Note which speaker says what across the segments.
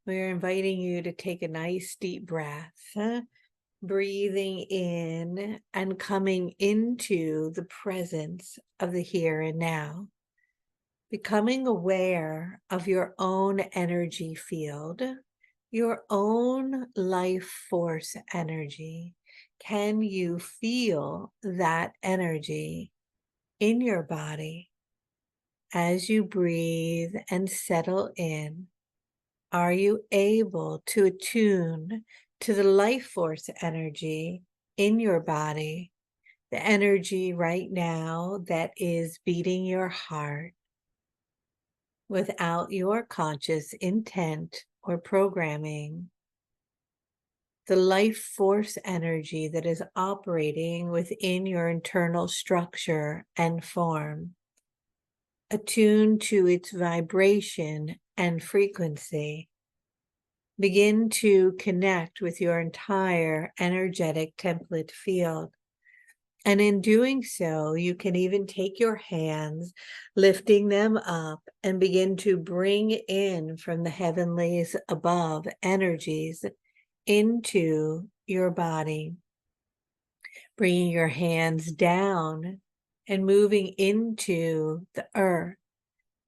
Speaker 1: We're inviting you to take a nice deep breath, breathing in and coming into the presence of the here and now, becoming aware of your own energy field, your own life force energy. Can you feel that energy in your body as you breathe and settle in? Are you able to attune to the life force energy in your body, the energy right now that is beating your heart without your conscious intent or programming? The life force energy that is operating within your internal structure and form, attuned to its vibration and frequency. Begin to connect with your entire energetic template field. And in doing so, you can even take your hands, lifting them up, and begin to bring in from the heavenlies above energies into your body. Bringing your hands down and moving into the earth,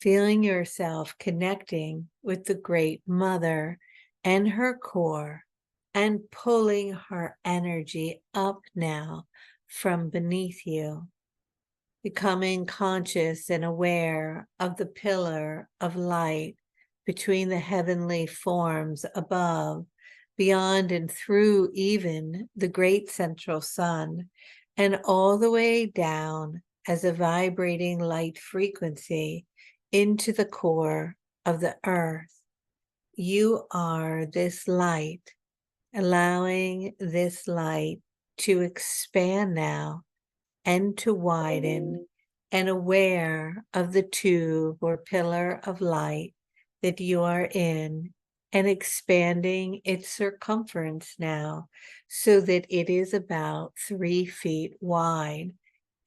Speaker 1: feeling yourself connecting with the Great Mother and her core, and pulling her energy up now from beneath you, becoming conscious and aware of the pillar of light between the heavenly forms above, beyond and through even the great central sun, and all the way down as a vibrating light frequency into the core of the earth. You are this light, allowing this light to expand now and to widen, and aware of the tube or pillar of light that you are in, and expanding its circumference now so that it is about 3 feet wide.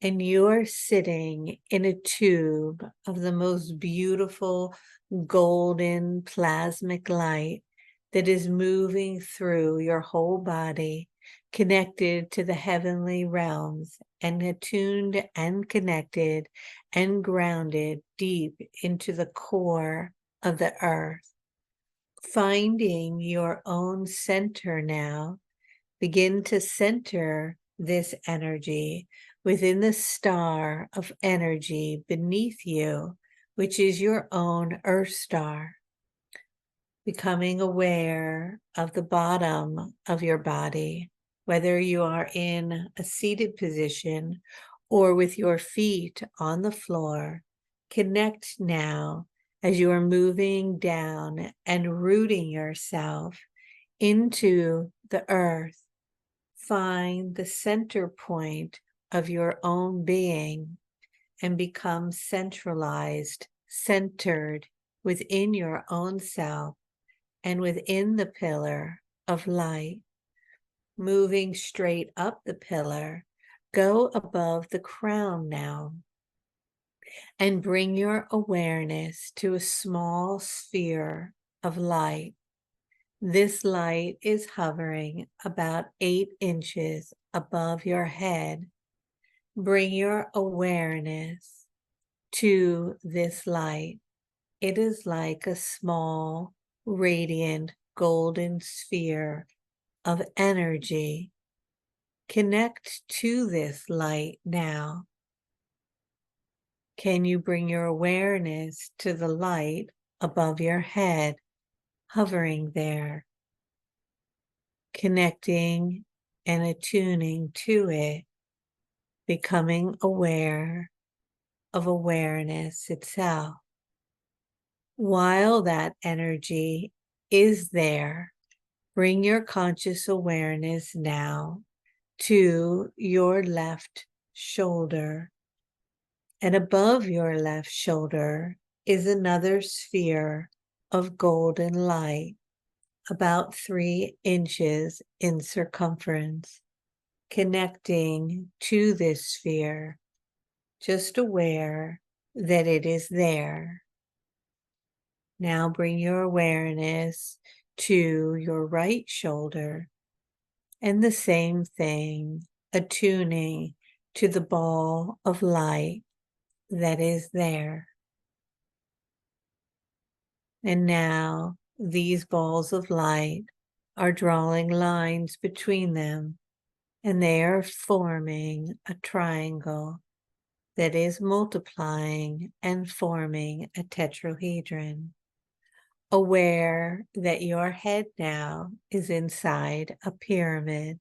Speaker 1: And you are sitting in a tube of the most beautiful golden plasmic light that is moving through your whole body, connected to the heavenly realms, and attuned and connected and grounded deep into the core of the earth. Finding your own center now, begin to center this energy within the star of energy beneath you, which is your own Earth star. Becoming aware of the bottom of your body, whether you are in a seated position or with your feet on the floor. Connect now as you are moving down and rooting yourself into the earth. Find the center point of your own being and become centralized, centered within your own self and within the pillar of light. Moving straight up the pillar, go above the crown now and bring your awareness to a small sphere of light. This light is hovering about 8 inches above your head. Bring your awareness to this light. It is like a small, radiant, golden sphere of energy. Connect to this light now. Can you bring your awareness to the light above your head, hovering there, connecting and attuning to it, becoming aware of awareness itself? While that energy is there, bring your conscious awareness now to your left shoulder. And above your left shoulder is another sphere of golden light, about 3 inches in circumference, connecting to this sphere, just aware that it is there. Now bring your awareness to your right shoulder, and the same thing, attuning to the ball of light that is there. And now these balls of light are drawing lines between them, and they are forming a triangle that is multiplying and forming a tetrahedron. Aware that your head now is inside a pyramid,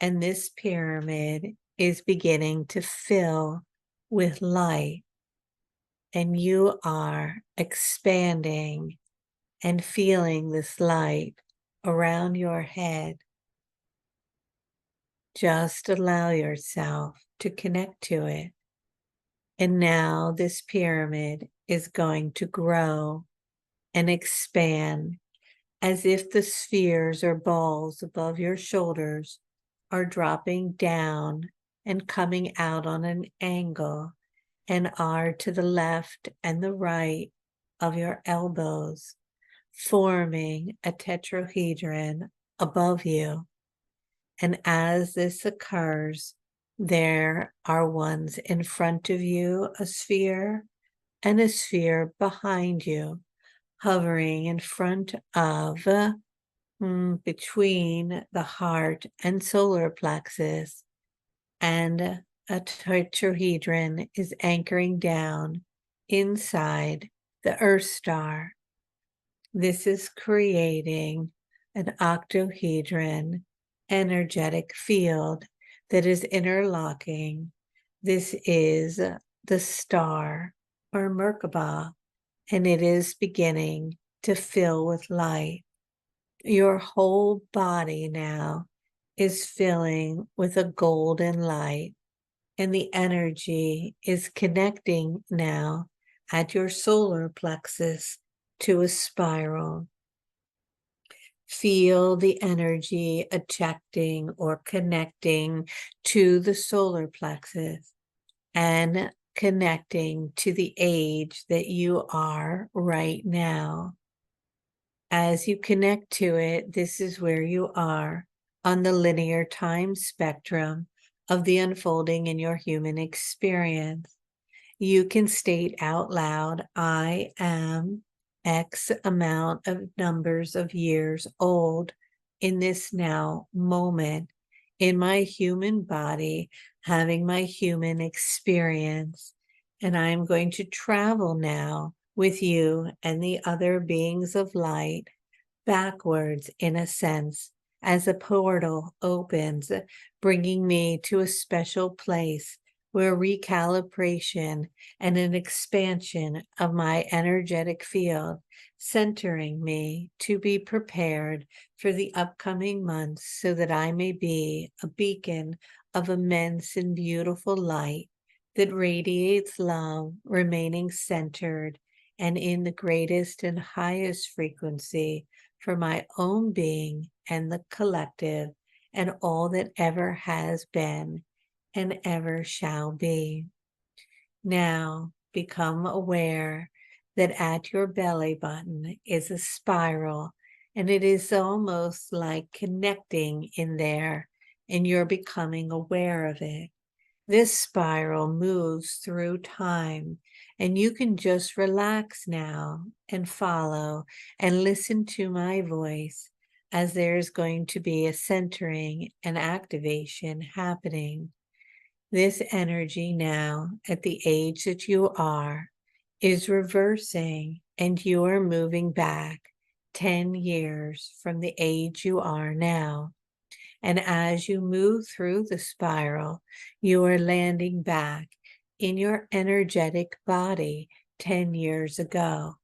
Speaker 1: and this pyramid is beginning to fill with light, and you are expanding and feeling this light around your head. Just allow yourself to connect to it. And now this pyramid is going to grow and expand as if the spheres or balls above your shoulders are dropping down and coming out on an angle and are to the left and the right of your elbows, forming a tetrahedron above you. And as this occurs, there are ones in front of you, a sphere, and a sphere behind you, hovering in front of, between the heart and solar plexus, and a tetrahedron is anchoring down inside the Earth star. This is creating an octahedron energetic field that is interlocking. This is the star or Merkaba, and it is beginning to fill with light. Your whole body now is filling with a golden light, and the energy is connecting now at your solar plexus to a spiral. Feel the energy ejecting or connecting to the solar plexus and connecting to the age that you are right now. As you connect to it, this is where you are on the linear time spectrum of the unfolding in your human experience. You can state out loud, I am X amount of numbers of years old in this now moment, in my human body, having my human experience. And I'm going to travel now with you and the other beings of light backwards, in a sense, as a portal opens, bringing me to a special place where recalibration and an expansion of my energetic field, centering me to be prepared for the upcoming months so that I may be a beacon of immense and beautiful light that radiates love, remaining centered and in the greatest and highest frequency for my own being and the collective and all that ever has been and ever shall be. Now become aware that at your belly button is a spiral, and it is almost like connecting in there, and you're becoming aware of it. This spiral moves through time, and you can just relax now and follow and listen to my voice, as there's going to be a centering and activation happening. This energy now, at the age that you are, is reversing, and you are moving back 10 years from the age you are now. And as you move through the spiral, you are landing back in your energetic body 10 years ago.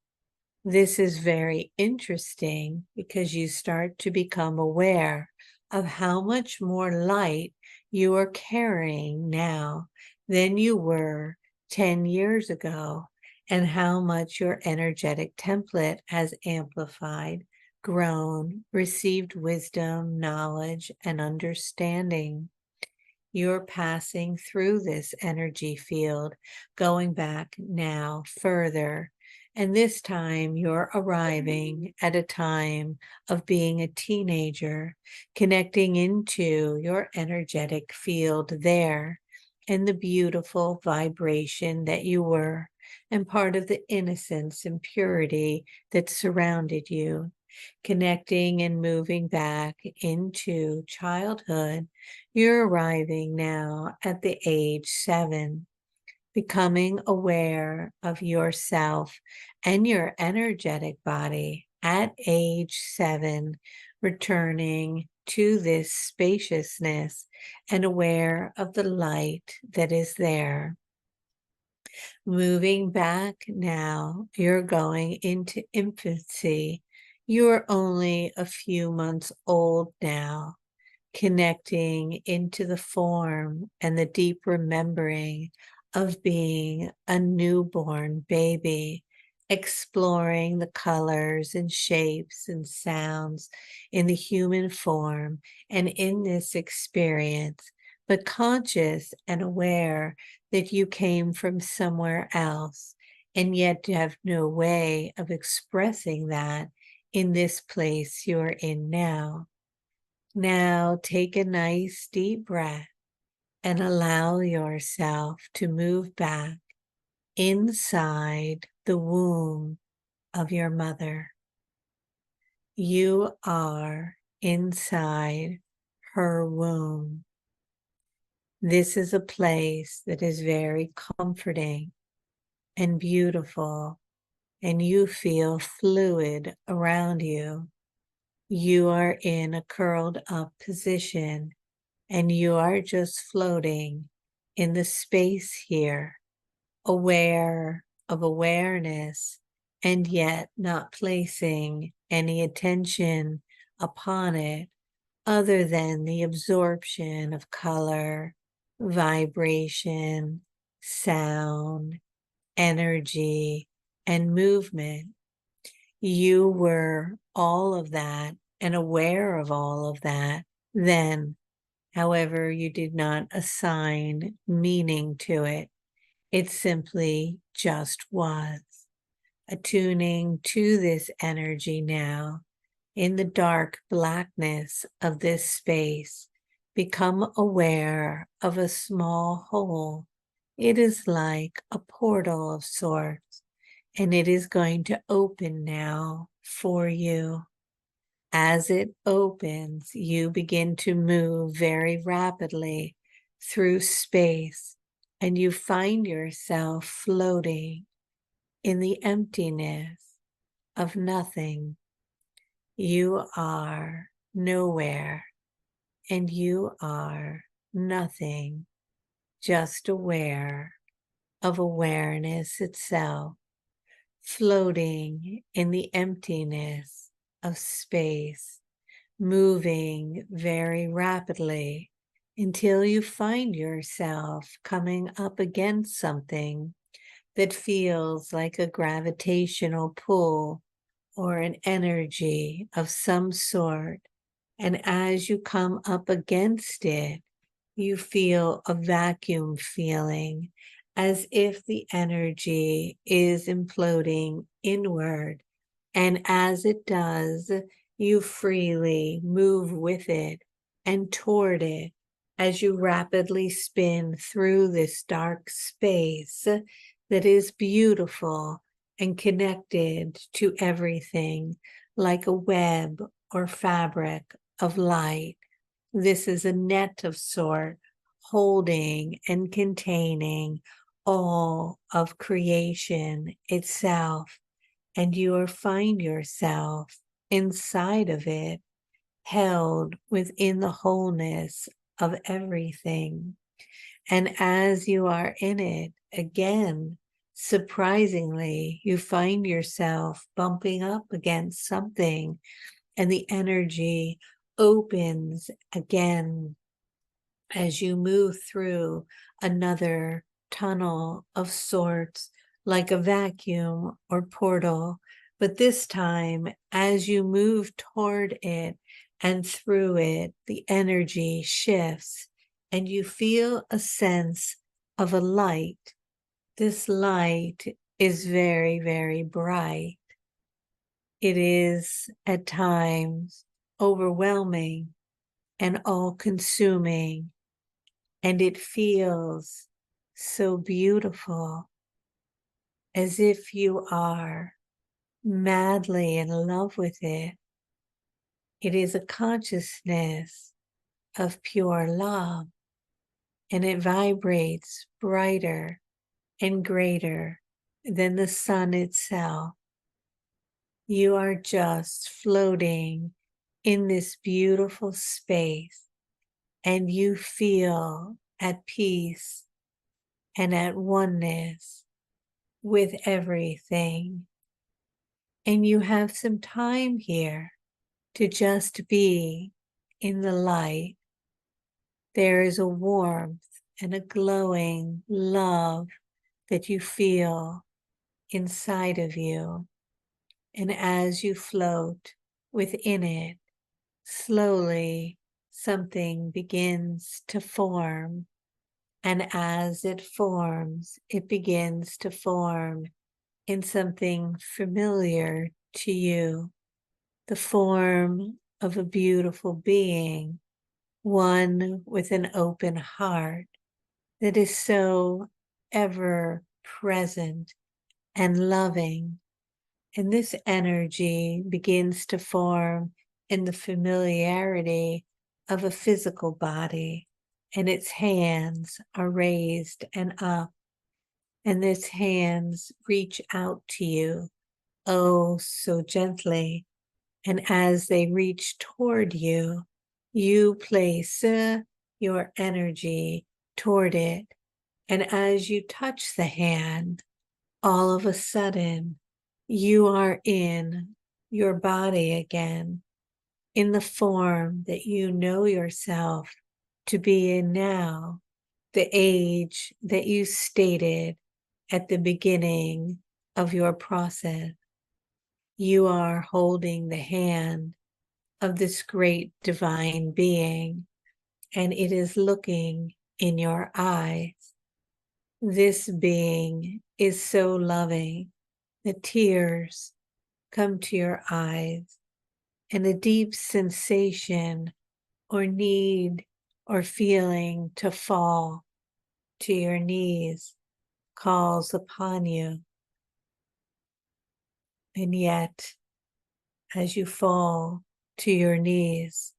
Speaker 1: This is very interesting because you start to become aware of how much more light you are carrying now than you were 10 years ago, and how much your energetic template has amplified, grown, received wisdom, knowledge, and understanding. You're passing through this energy field, going back now further And this time you're arriving at a time of being a teenager, connecting into your energetic field there and the beautiful vibration that you were, and part of the innocence and purity that surrounded you. Connecting and moving back into childhood, you're arriving now at the age 7, becoming aware of yourself and your energetic body at age 7, returning to this spaciousness and aware of the light that is there. Moving back now, you're going into infancy. You're only a few months old now, connecting into the form and the deep remembering of being a newborn baby, exploring the colors and shapes and sounds in the human form and in this experience, but conscious and aware that you came from somewhere else and yet have no way of expressing that in this place you're in now. Now take a nice deep breath and allow yourself to move back inside the womb of your mother. You are inside her womb. This is a place that is very comforting and beautiful, and you feel fluid around you. You are in a curled up position and you are just floating in the space here, aware of awareness, and yet not placing any attention upon it other than the absorption of color, vibration, sound, energy, and movement. You were all of that and aware of all of that then. However, you did not assign meaning to it. It simply just was. Attuning to this energy now in the dark blackness of this space, become aware of a small hole. It is like a portal of sorts, and it is going to open now for you. As it opens, you begin to move very rapidly through space, and you find yourself floating in the emptiness of nothing. You are nowhere, and you are nothing, just aware of awareness itself, floating in the emptiness of space, moving very rapidly until you find yourself coming up against something that feels like a gravitational pull or an energy of some sort. And as you come up against it, you feel a vacuum feeling as if the energy is imploding inward. And as it does, you freely move with it and toward it as you rapidly spin through this dark space that is beautiful and connected to everything like a web or fabric of light. This is a net of sort, holding and containing all of creation itself, and you find yourself inside of it, held within the wholeness of everything. And as you are in it, again, surprisingly, you find yourself bumping up against something, and the energy opens again as you move through another tunnel of sorts, like a vacuum or portal. But this time, as you move toward it and through it, the energy shifts and you feel a sense of a light. This light is very, very bright. It is at times overwhelming and all-consuming, and it feels so beautiful, as if you are madly in love with it. It is a consciousness of pure love, and it vibrates brighter and greater than the sun itself. You are just floating in this beautiful space, and you feel at peace and at oneness with everything. And you have some time here to just be in the light. There is a warmth and a glowing love that you feel inside of you. And as you float within it, slowly something begins to form. And as it forms, it begins to form in something familiar to you, the form of a beautiful being, one with an open heart that is so ever present and loving. And this energy begins to form in the familiarity of a physical body, and its hands are raised and up, and its hands reach out to you, oh, so gently. And as they reach toward you, you place your energy toward it. And as you touch the hand, all of a sudden, you are in your body again, in the form that you know yourself to be in now, the age that you stated at the beginning of your process. You are holding the hand of this great divine being, and it is looking in your eyes. This being is so loving that tears come to your eyes, and a deep sensation or need or feeling to fall to your knees calls upon you. And yet, as you fall to your knees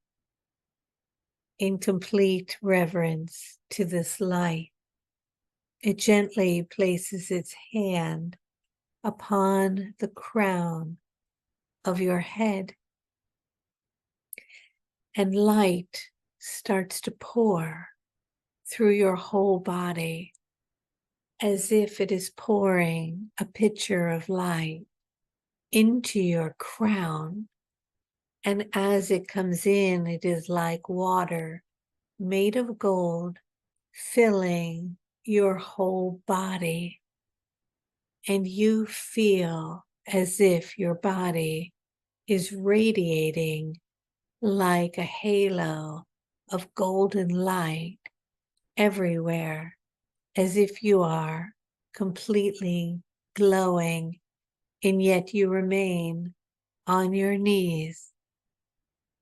Speaker 1: in complete reverence to this light, it gently places its hand upon the crown of your head, and light starts to pour through your whole body, as if it is pouring a pitcher of light into your crown. And as it comes in, it is like water made of gold, filling your whole body. And you feel as if your body is radiating like a halo of golden light everywhere, as if you are completely glowing, and yet you remain on your knees,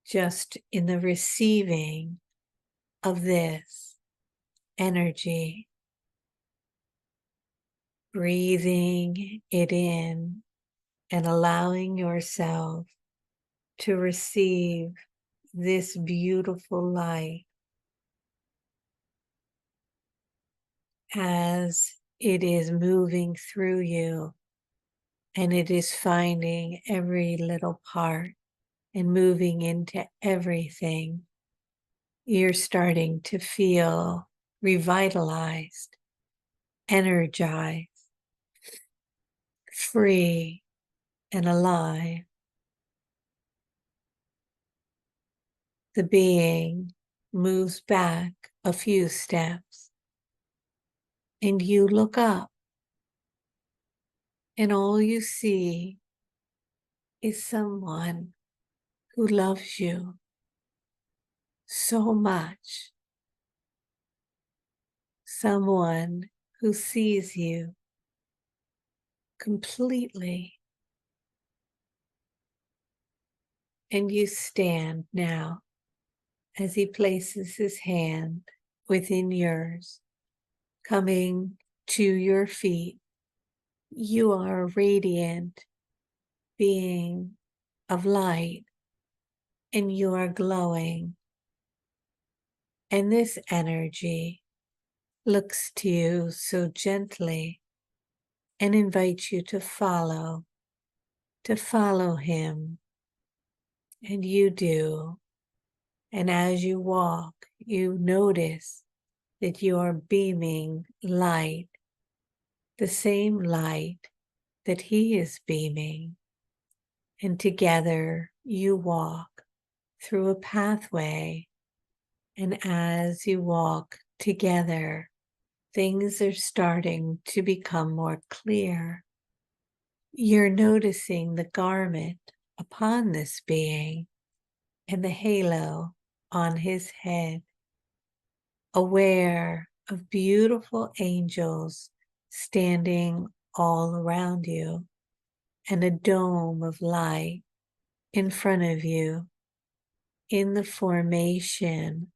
Speaker 1: just in the receiving of this energy, breathing it in and allowing yourself to receive this beautiful light as it is moving through you, and it is finding every little part and moving into everything. You're starting to feel revitalized, energized, free, and alive. The being moves back a few steps, and you look up, and all you see is someone who loves you so much, someone who sees you completely. And you stand now as he places his hand within yours, coming to your feet. You are a radiant being of light, and you are glowing. And this energy looks to you so gently and invites you to follow him. And you do. And as you walk, you notice that you are beaming light, the same light that he is beaming. And together you walk through a pathway. And as you walk together, things are starting to become more clear. You're noticing the garment upon this being and the halo on his head, aware of beautiful angels standing all around you and a dome of light in front of you in the formation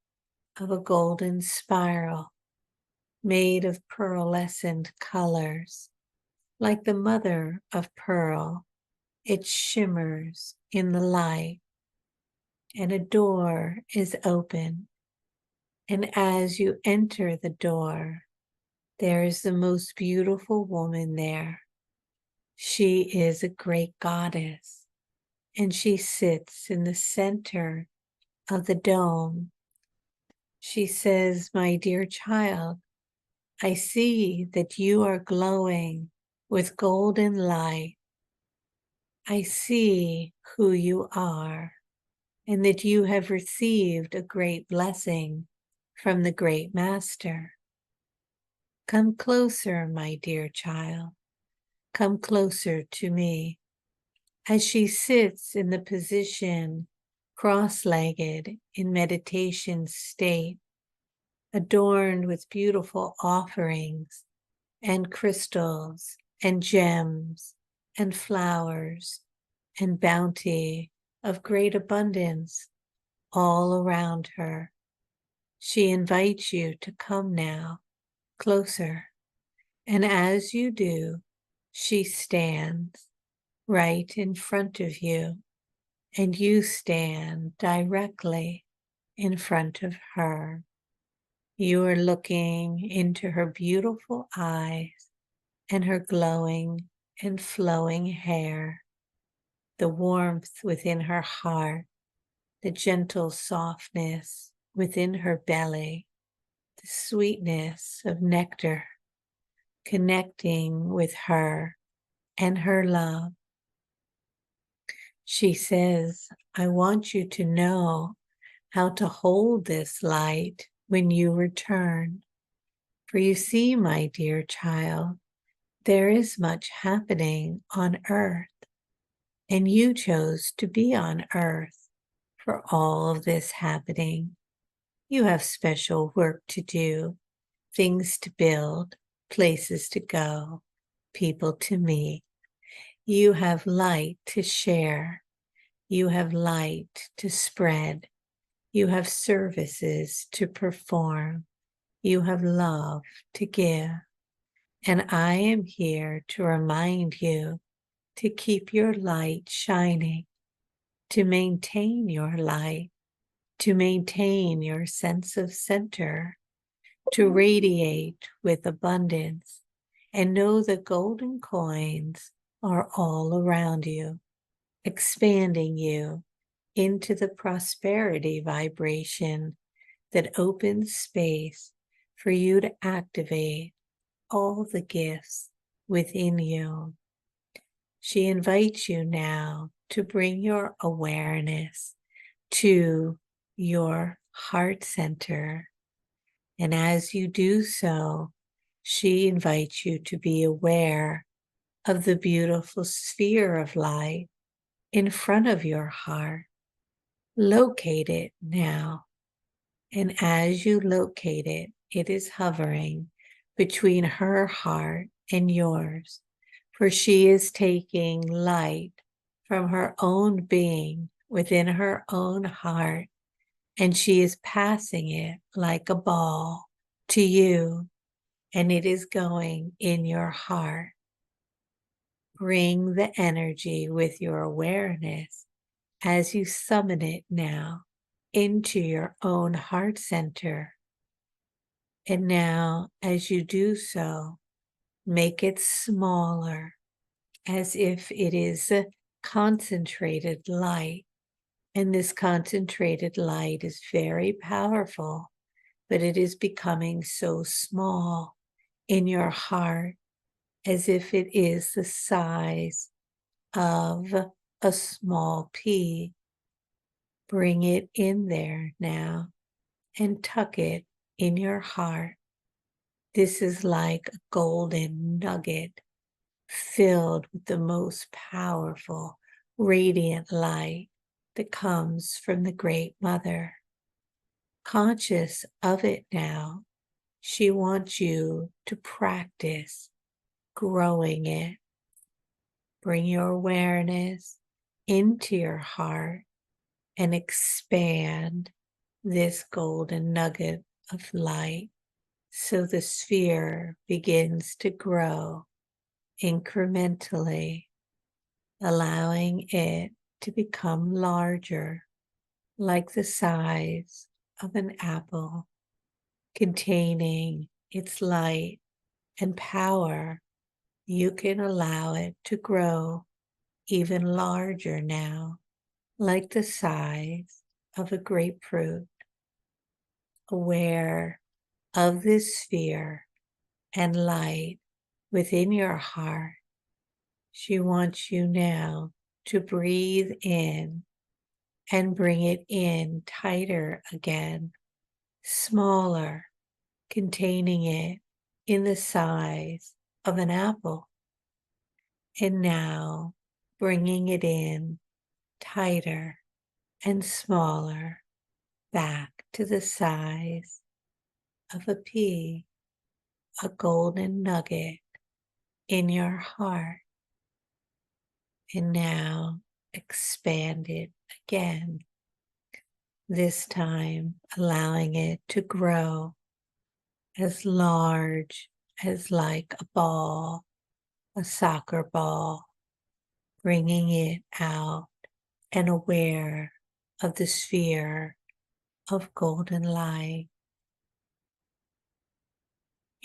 Speaker 1: of a golden spiral made of pearlescent colors. Like the mother of pearl, it shimmers in the light, and a door is open. And as you enter the door, there is the most beautiful woman there. She is a great goddess, and she sits in the center of the dome. She says, "My dear child, I see that you are glowing with golden light. I see who you are, and that you have received a great blessing from the great master. Come closer, my dear child. Come closer to me." As she sits in the position cross-legged in meditation state, adorned with beautiful offerings and crystals and gems and flowers and bounty of great abundance all around her. She invites you to come now closer, and as you do, she stands right in front of you, and you stand directly in front of her. You are looking into her beautiful eyes and her glowing and flowing hair, the warmth within her heart, the gentle softness within her belly, the sweetness of nectar connecting with her and her love. She says, "I want you to know how to hold this light when you return. For you see, my dear child, there is much happening on earth, and you chose to be on earth for all of this happening. You have special work to do, things to build, places to go, people to meet. You have light to share. You have light to spread. You have services to perform. You have love to give. And I am here to remind you to keep your light shining, to maintain your light, to maintain your sense of center, to radiate with abundance, and know that golden coins are all around you, expanding you into the prosperity vibration that opens space for you to activate all the gifts within you. She invites you now to bring your awareness to your heart center. And as you do so, she invites you to be aware of the beautiful sphere of light in front of your heart. Locate it now. And as you locate it, it is hovering between her heart and yours. for she is taking light from her own being within her own heart, and she is passing it like a ball to you, and it is going in your heart. Bring the energy with your awareness as you summon it now into your own heart center. And now, as you do so, make it smaller, as if it is a concentrated light. And this concentrated light is very powerful, but it is becoming so small in your heart, as if it is the size of a small pea. Bring it in there now and tuck it in your heart. This is like a golden nugget filled with the most powerful, radiant light that comes from the Great Mother. Conscious of it now, she wants you to practice growing it. Bring your awareness into your heart and expand this golden nugget of light so the sphere begins to grow incrementally, allowing it to become larger, like the size of an apple, containing its light and power. You can allow it to grow even larger now, like the size of a grapefruit. Aware of this sphere and light within your heart, she wants you now to breathe in and bring it in tighter again, smaller, containing it in the size of an apple. And now bringing it in tighter and smaller, back to the size of a pea, a golden nugget in your heart. And now expand it again, this time allowing it to grow as large as like a ball, a soccer ball, bringing it out and aware of the sphere of golden light.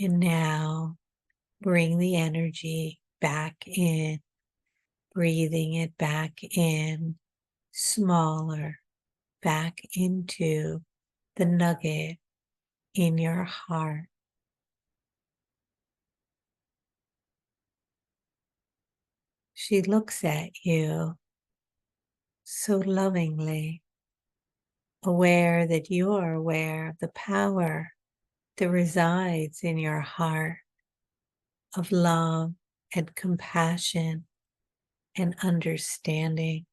Speaker 1: And now bring the energy back in, breathing it back in, smaller, back into the nugget in your heart. She looks at you so lovingly, aware that you are aware of the power that resides in your heart of love and compassion and understanding,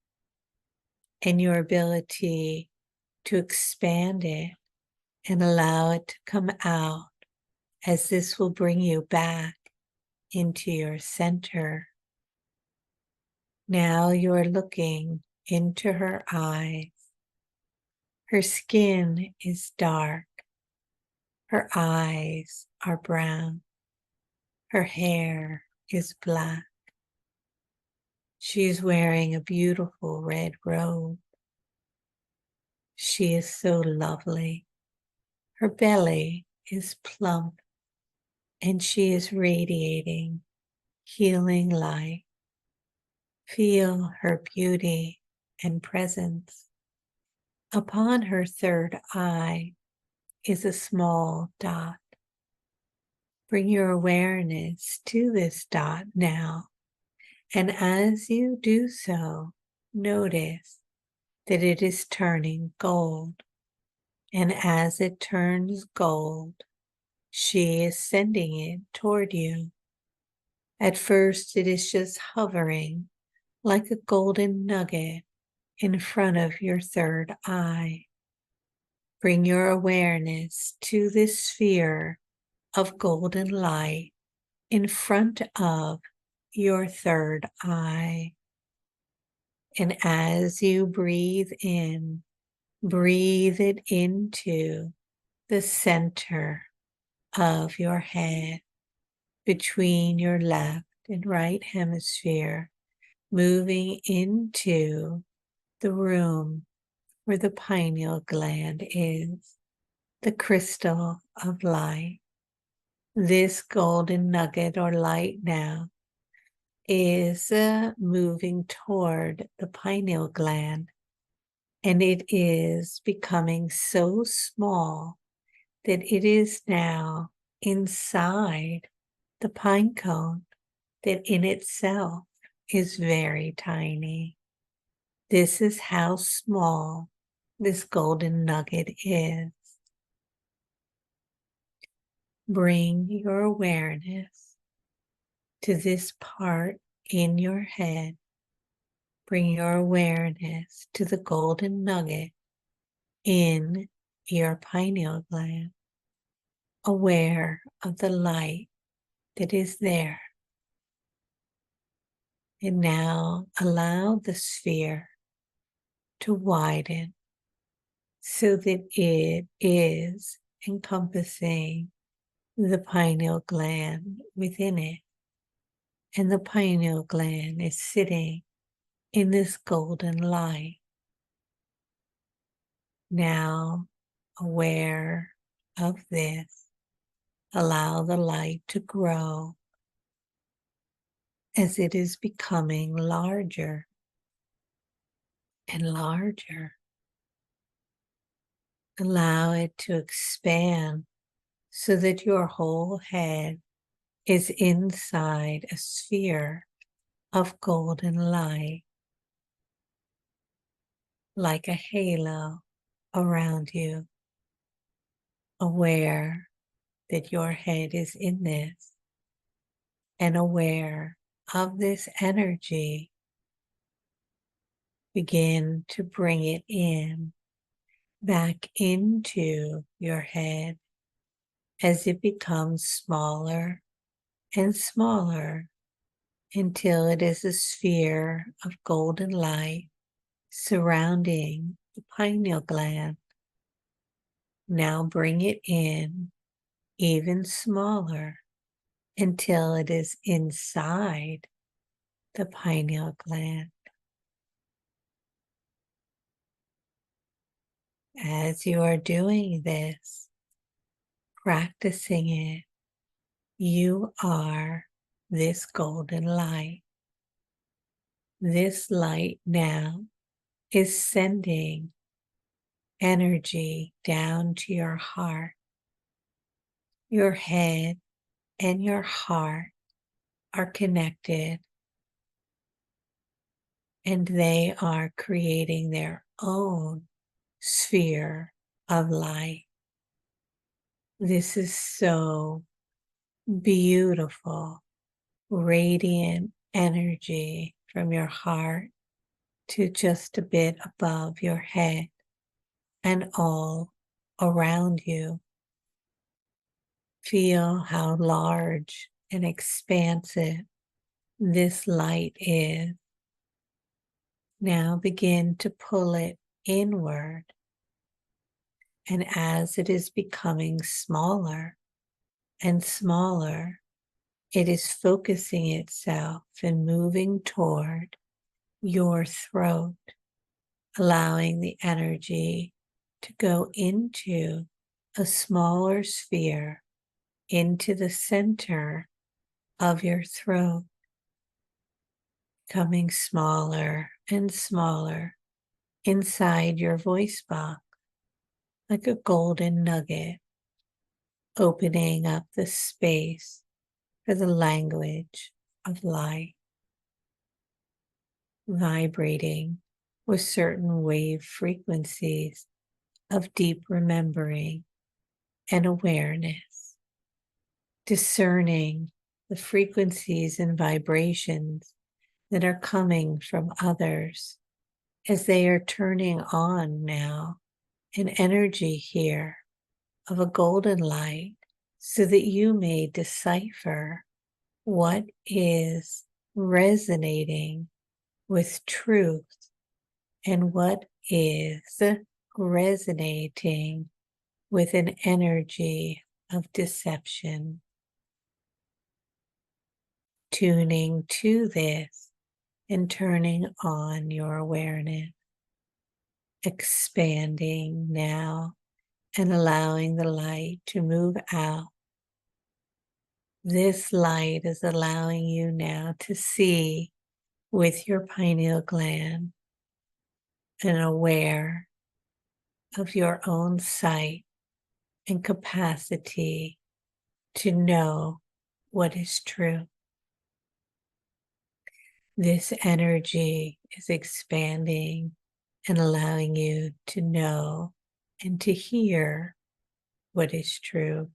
Speaker 1: and your ability to expand it and allow it to come out, as this will bring you back into your center. Now you are looking into her eyes. Her skin is dark. Her eyes are brown. Her hair is black. She is wearing a beautiful red robe. She is so lovely. Her belly is plump, and she is radiating healing light. Feel her beauty and presence. Upon her third eye is a small dot. Bring your awareness to this dot now, and as you do so, notice that it is turning gold. And as it turns gold, she is sending it toward you. At first, it is just hovering like a golden nugget in front of your third eye. Bring your awareness to this sphere of golden light in front of your third eye. And as you breathe in, breathe it into the center of your head, between your left and right hemisphere, moving into the room where the pineal gland is, the crystal of light. This golden nugget or light now is moving toward the pineal gland, and it is becoming so small that it is now inside the pine cone, that in itself is very tiny. This is how small this golden nugget is. Bring your awareness to this part in your head. Bring your awareness to the golden nugget in your pineal gland, aware of the light that is there. And now allow the sphere to widen so that it is encompassing the pineal gland within it. And the pineal gland is sitting in this golden light. Now, aware of this, allow the light to grow as it is becoming larger and larger. Allow it to expand so that your whole head is inside a sphere of golden light, like a halo around you, aware that your head is in this, and aware of this energy. Begin to bring it in, back into your head as it becomes smaller and smaller until it is a sphere of golden light surrounding the pineal gland. Now bring it in even smaller until it is inside the pineal gland. As you are doing this, practicing it, you are this golden light. This light now is sending energy down to your heart. Your head and your heart are connected, and they are creating their own sphere of light. This is so beautiful, radiant energy from your heart to just a bit above your head and all around you. Feel how large and expansive this light is. Now begin to pull it inward. And as it is becoming smaller and smaller, it is focusing itself and moving toward your throat, allowing the energy to go into a smaller sphere, into the center of your throat, becoming smaller and smaller inside your voice box, like a golden nugget, opening up the space for the language of light, vibrating with certain wave frequencies of deep remembering and awareness, discerning the frequencies and vibrations that are coming from others as they are turning on now an energy here of a golden light so that you may decipher what is resonating with truth and what is resonating with an energy of deception. Tuning to this and turning on your awareness, expanding now and allowing the light to move out. This light is allowing you now to see with your pineal gland and aware of your own sight and capacity to know what is true. This energy is expanding and allowing you to know and to hear what is true.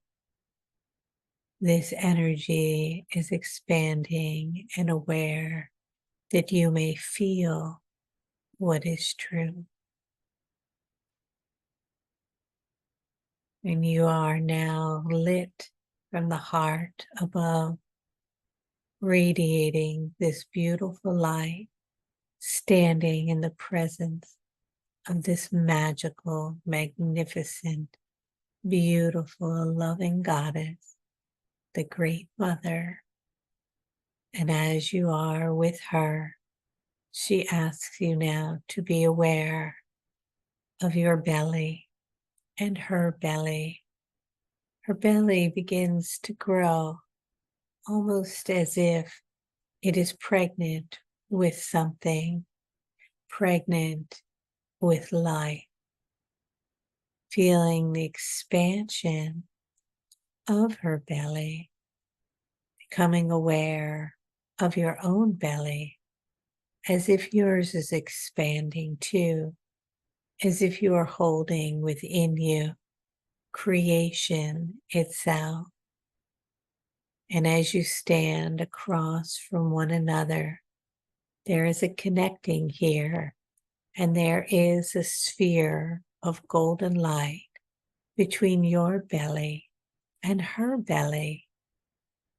Speaker 1: This energy is expanding and aware that you may feel what is true. And you are now lit from the heart above, radiating this beautiful light, standing in the presence of this magical, magnificent, beautiful, loving goddess, the Great Mother. And as you are with her, she asks you now to be aware of your belly and her belly. Her belly begins to grow almost as if it is pregnant with something, pregnant with life, feeling the expansion of her belly, becoming aware of your own belly as if yours is expanding too, as if you are holding within you creation itself. And as you stand across from one another, there is a connecting here, and there is a sphere of golden light between your belly and her belly,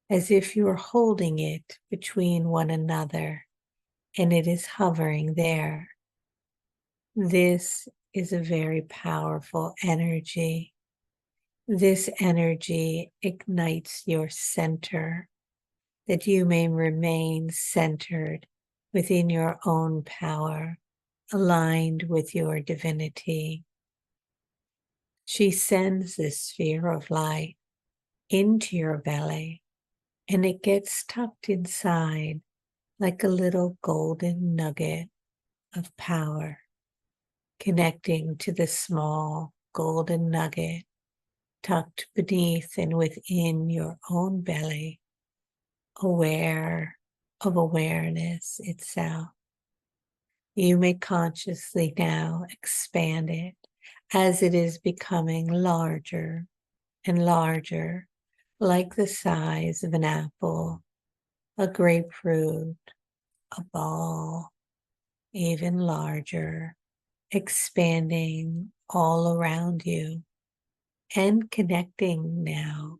Speaker 1: as if you are holding it between one another, and it is hovering there. This is a very powerful energy. This energy ignites your center, that you may remain centered within your own power, aligned with your divinity. She sends this sphere of light into your belly, and it gets tucked inside like a little golden nugget of power, connecting to the small golden nugget tucked beneath and within your own belly, aware of awareness itself. You may consciously now expand it as it is becoming larger and larger, like the size of an apple, a grapefruit, a ball, even larger, expanding all around you and connecting now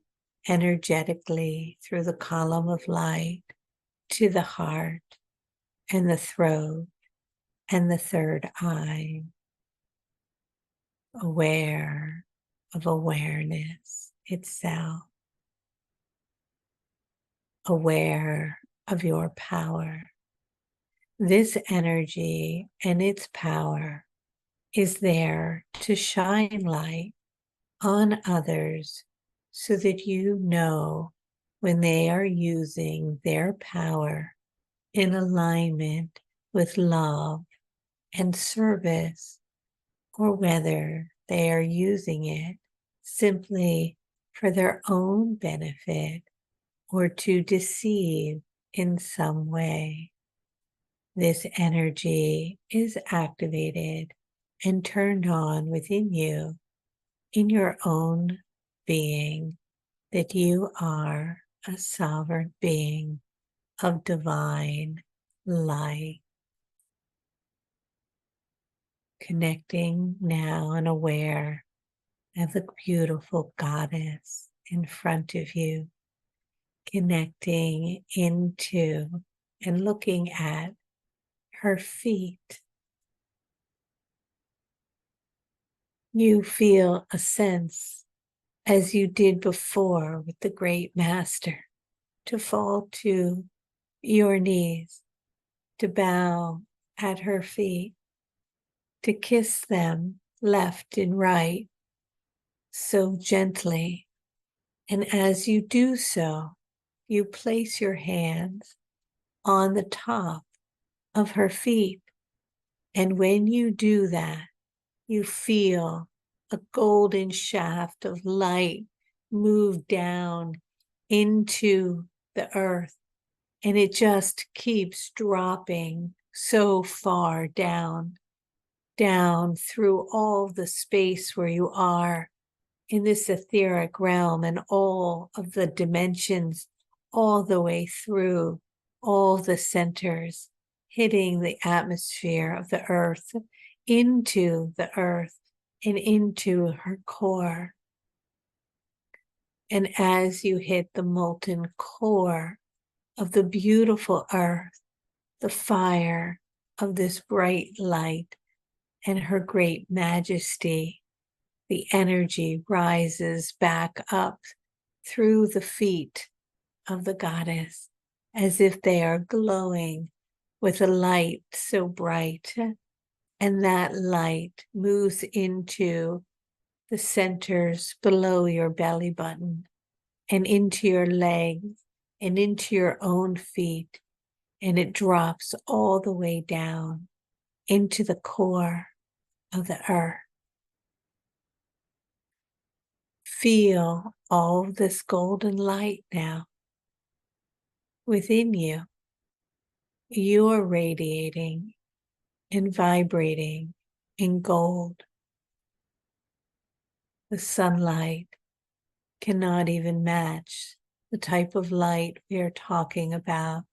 Speaker 1: energetically through the column of light to the heart and the throat and the third eye, aware of awareness itself, aware of your power. This energy and its power is there to shine light on others so that you know when they are using their power in alignment with love and service, or whether they are using it simply for their own benefit or to deceive in some way. This energy is activated and turned on within you in your own being, that you are a sovereign being of divine light. Connecting now and aware of the beautiful goddess in front of you, connecting into and looking at her feet. You feel a sense, as you did before with the great master, to fall to your knees, to bow at her feet, to kiss them left and right, so gently. And as you do so, you place your hands on the top of her feet. And when you do that, you feel a golden shaft of light move down into the earth. And it just keeps dropping so far down through all the space where you are in this etheric realm and all of the dimensions, all the way through all the centers, hitting the atmosphere of the earth, into the earth and into her core. And as you hit the molten core of the beautiful earth, the fire of this bright light and her great majesty, the energy rises back up through the feet of the goddess as if they are glowing with a light so bright. And that light moves into the centers below your belly button and into your legs and into your own feet. And it drops all the way down into the core of the earth. Feel all this golden light now within you. You're radiating and vibrating in gold. The sunlight cannot even match the type of light we are talking about.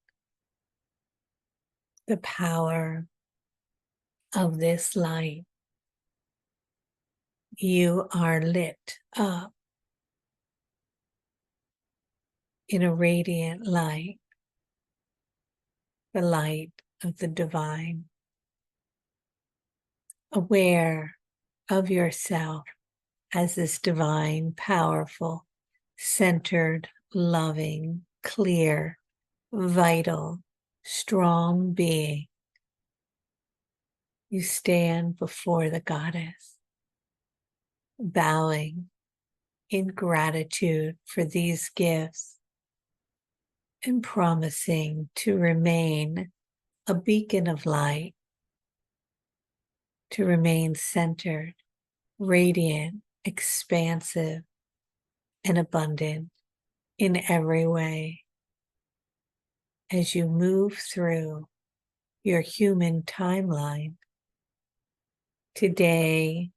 Speaker 1: The power of this light. You are lit up in a radiant light, the light of the divine. Aware of yourself as this divine, powerful, centered, loving, clear, vital, strong being. You stand before the goddess, bowing in gratitude for these gifts and promising to remain a beacon of light, to remain centered, radiant, expansive, and abundant in every way as you move through your human timeline. Today,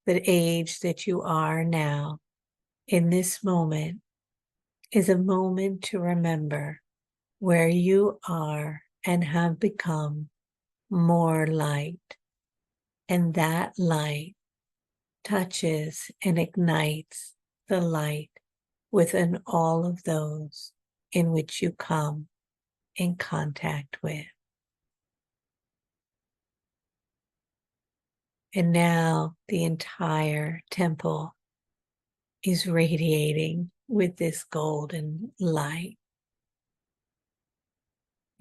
Speaker 1: the age that you are now, in this moment, is a moment to remember where you are and have become more light. And that light touches and ignites the light within all of those in which you come in contact with. And now the entire temple is radiating with this golden light.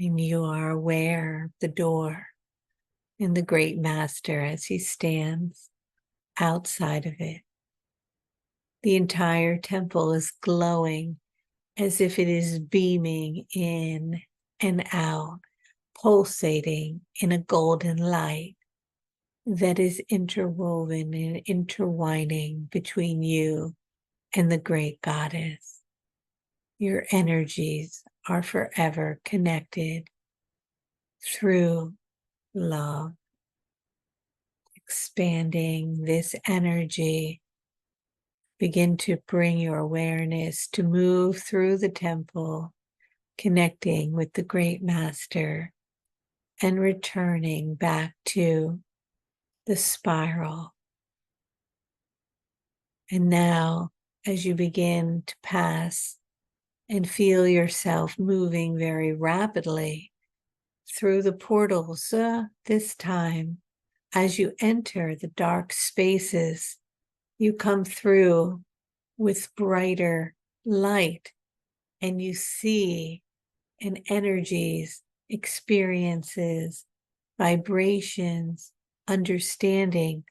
Speaker 1: And you are aware of the door and the great master as he stands outside of it. The entire temple is glowing as if it is beaming in and out, pulsating in a golden light that is interwoven and intertwining between you and the great goddess. Your energies are forever connected through love. Expanding this energy, begin to bring your awareness to move through the temple, connecting with the great master and returning back to the spiral. And now, as you begin to pass and feel yourself moving very rapidly through the portals this time. As you enter the dark spaces, you come through with brighter light, and you see and energies, experiences, vibrations, understandings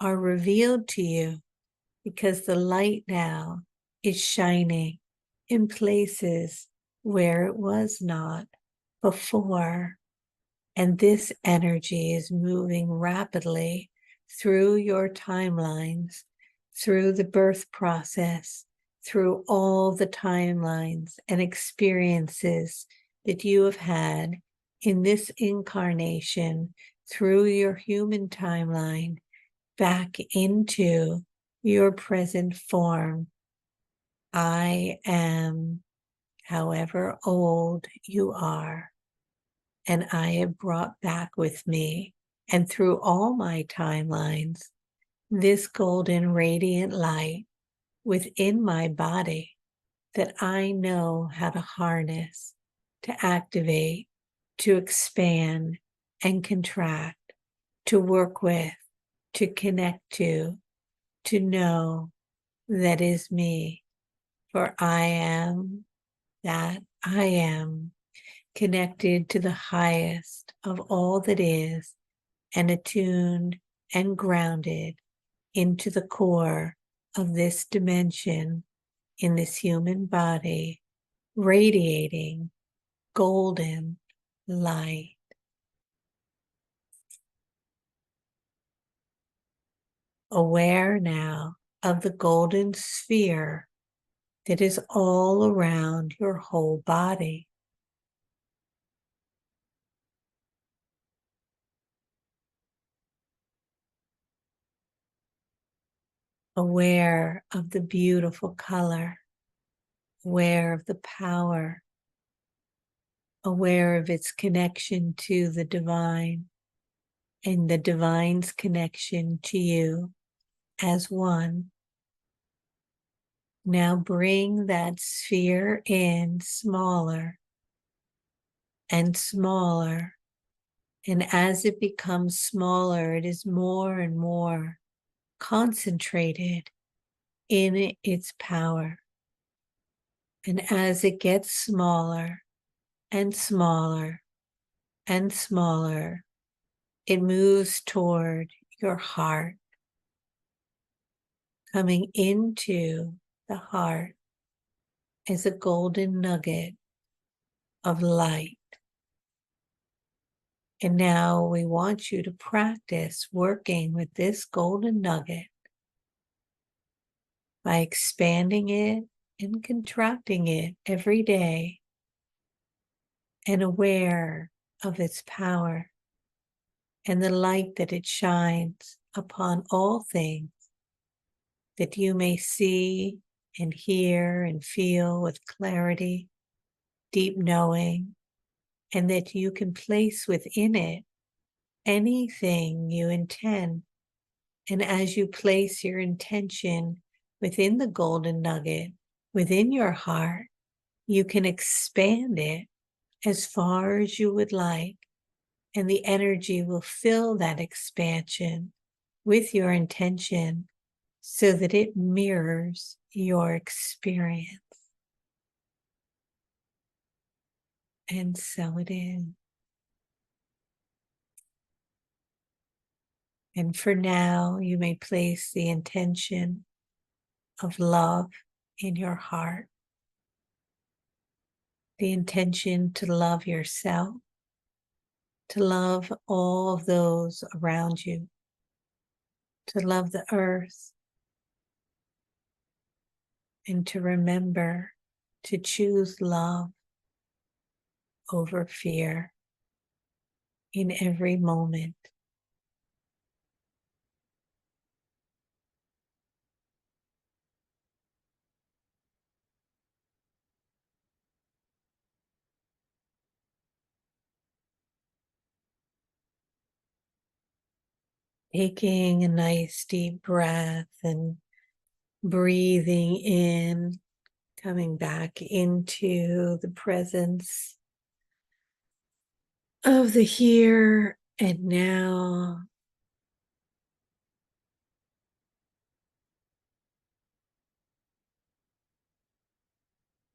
Speaker 1: are revealed to you because the light now is shining in places where it was not before. And this energy is moving rapidly through your timelines, through the birth process, through all the timelines and experiences that you have had in this incarnation, through your human timeline, back into your present form. I am, however old you are, and I have brought back with me and through all my timelines this golden radiant light within my body that I know how to harness, to activate, to expand and contract, to work with, to connect to know that is me. For I am that I am, connected to the highest of all that is, and attuned and grounded into the core of this dimension in this human body, radiating golden light. Aware now of the golden sphere that is all around your whole body. Aware of the beautiful color, aware of the power, aware of its connection to the divine and the divine's connection to you as one. Now bring that sphere in smaller and smaller. And as it becomes smaller, it is more and more concentrated in its power. And as it gets smaller and smaller and smaller, it moves toward your heart, coming into the heart as a golden nugget of light. And now we want you to practice working with this golden nugget by expanding it and contracting it every day, and aware of its power and the light that it shines upon all things, that you may see and hear and feel with clarity, deep knowing, and that you can place within it anything you intend. And as you place your intention within the golden nugget, within your heart, you can expand it as far as you would like, and the energy will fill that expansion with your intention so that it mirrors your experience. And so it is. And for now, you may place the intention of love in your heart, the intention to love yourself, to love all of those around you, to love the earth, and to remember to choose love over fear in every moment. Taking a nice deep breath and breathing in, coming back into the presence of the here and now.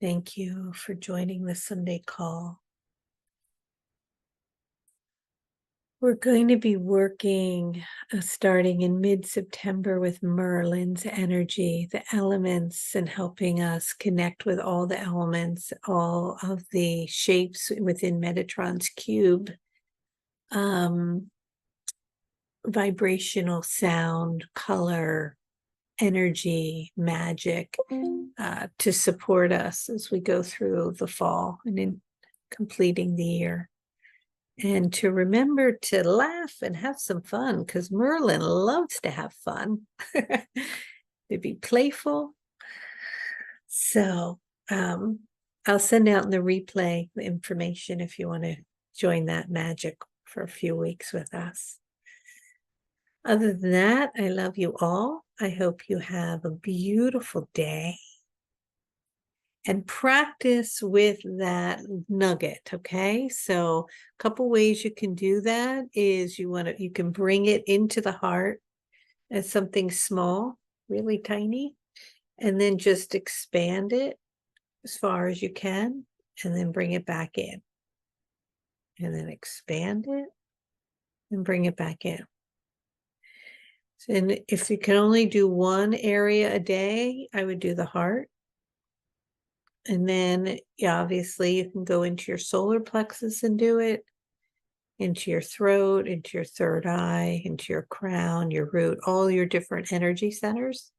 Speaker 1: Thank you for joining the Sunday call. We're going to be working starting in mid-September with Merlin's energy, the elements, and helping us connect with all the elements, all of the shapes within Metatron's cube, vibrational sound, color, energy, magic, to support us as we go through the fall and in completing the year. And to remember to laugh and have some fun, because Merlin loves to have fun, to be playful. So I'll send out in the replay the information if you want to join that magic for a few weeks with us. Other than that, I love you all. I hope you have a beautiful day. And practice with that nugget, okay? So a couple ways you can do that is you can bring it into the heart as something small, really tiny, and then just expand it as far as you can, and then bring it back in. And then expand it and bring it back in. And if you can only do one area a day, I would do the heart. And then, yeah, obviously you can go into your solar plexus and do it, into your throat, into your third eye, into your crown, your root, all your different energy centers.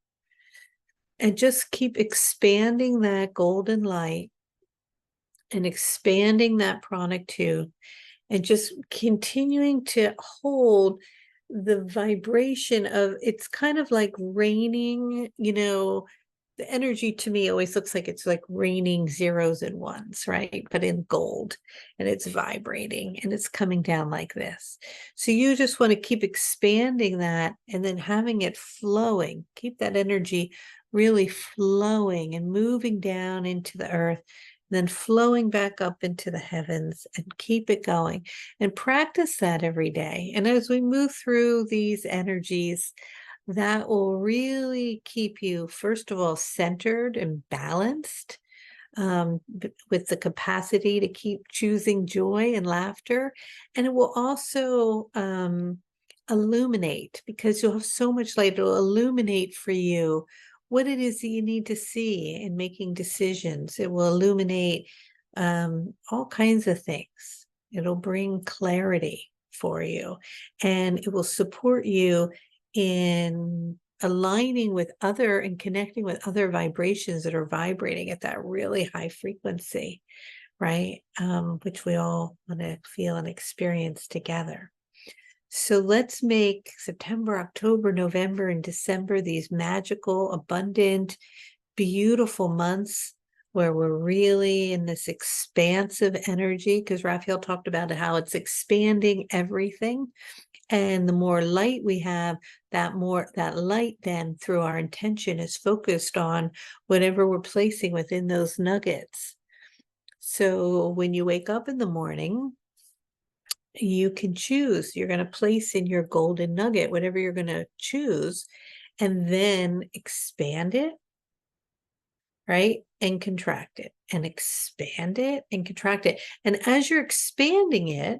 Speaker 1: And just keep expanding that golden light and expanding that pranic tube, and just continuing to hold the vibration of, it's kind of like raining, the energy to me always looks like it's like raining zeros and ones, right? But in gold, and it's vibrating and it's coming down like this. So you just want to keep expanding that and then having it flowing. Keep that energy really flowing and moving down into the earth, then flowing back up into the heavens, and keep it going and practice that every day. And as we move through these energies, that will really keep you, first of all, centered and balanced, with the capacity to keep choosing joy and laughter. And it will also illuminate, because you'll have so much light. It'll illuminate for you what it is that you need to see in making decisions. It will illuminate all kinds of things. It'll bring clarity for you, and it will support you in aligning with other and connecting with other vibrations that are vibrating at that really high frequency, right? Which we all want to feel and experience together. So let's make September, October, November, and December these magical, abundant, beautiful months where we're really in this expansive energy, because Raphael talked about how it's expanding everything. And the more light we have, that light then through our intention is focused on whatever we're placing within those nuggets. So when you wake up in the morning, you can choose, you're going to place in your golden nugget, whatever you're going to choose, and then expand it, right? And contract it, and expand it and contract it. And as you're expanding it,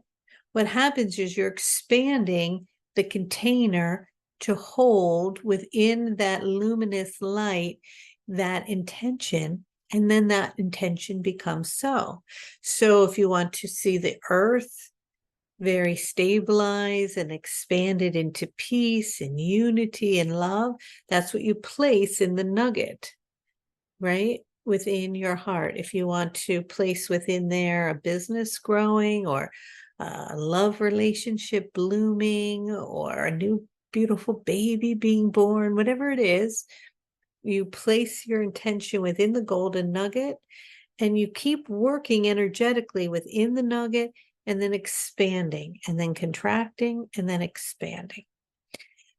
Speaker 1: what happens is you're expanding the container to hold within that luminous light that intention, and then that intention becomes so. So if you want to see the earth very stabilized and expanded into peace and unity and love, that's what you place in the nugget, right? Within your heart. If you want to place within there a business growing, or a love relationship blooming, or a new beautiful baby being born, whatever it is, you place your intention within the golden nugget, and you keep working energetically within the nugget, and then expanding, and then contracting, and then expanding.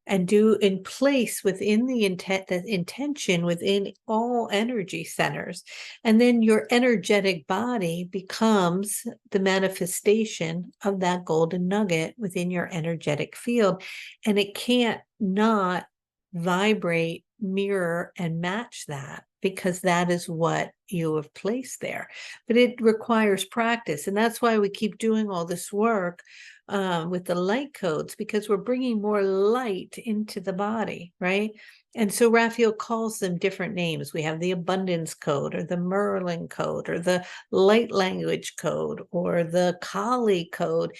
Speaker 1: and do in place within the intention within all energy centers. And then your energetic body becomes the manifestation of that golden nugget within your energetic field. And it can't not vibrate, mirror, and match that, because that is what you have placed there. But it requires practice. And that's why we keep doing all this work with the light codes, because we're bringing more light into the body, right? And so Raphael calls them different names. We have the abundance code, or the Merlin code, or the light language code, or the Kali code,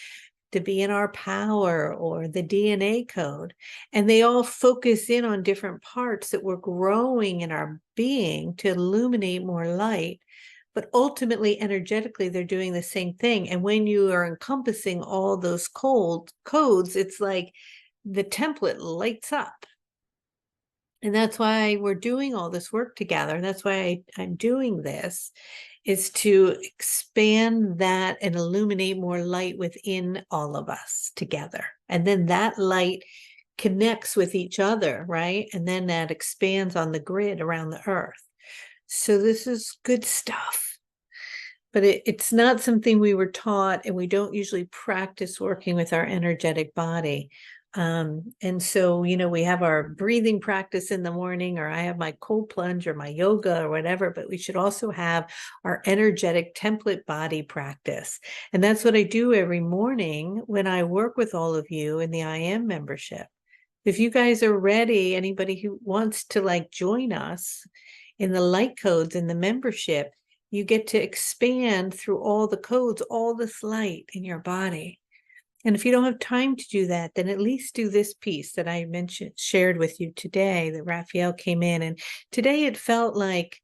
Speaker 1: to be in our power, or the DNA code. And they all focus in on different parts that we're growing in our being to illuminate more light. But ultimately, energetically, they're doing the same thing. And when you are encompassing all those codes, it's like the template lights up. And that's why we're doing all this work together. That's why I'm doing this, is to expand that and illuminate more light within all of us together. And then that light connects with each other, right? And then that expands on the grid around the earth. So this is good stuff. But it's not something we were taught, and we don't usually practice working with our energetic body. And so, we have our breathing practice in the morning, or I have my cold plunge or my yoga or whatever, but we should also have our energetic template body practice. And that's what I do every morning when I work with all of you in the I Am membership. If you guys are ready, anybody who wants to join us in the light codes in the membership, you get to expand through all the codes, all this light in your body. And if you don't have time to do that, then at least do this piece that I shared with you today, that Raphael came in. And today it felt like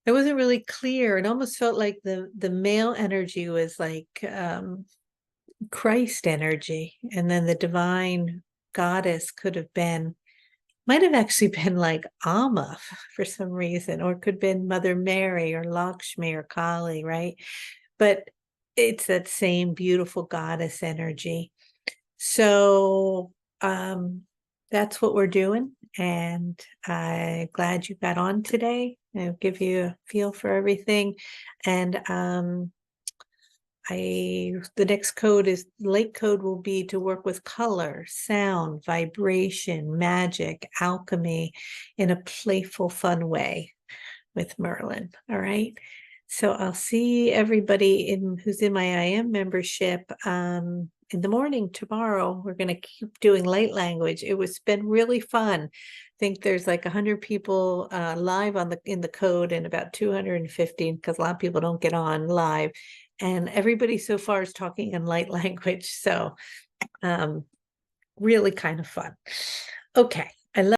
Speaker 1: it wasn't really clear. It almost felt like the male energy was like Christ energy. And then the divine goddess might have actually been like Amma for some reason, or could have been Mother Mary or Lakshmi or Kali, right? But it's that same beautiful goddess energy. So that's what we're doing. And I'm glad you got on today. I'll give you a feel for everything. And the next light code will be to work with color, sound, vibration, magic, alchemy in a playful, fun way with Merlin. All right. So I'll see everybody who's in my I Am membership in the morning tomorrow. We're going to keep doing light language. It's been really fun. I think there's like 100 people live in the code, and about 250, because a lot of people don't get on live. And everybody so far is talking in light language. So really kind of fun. Okay. I love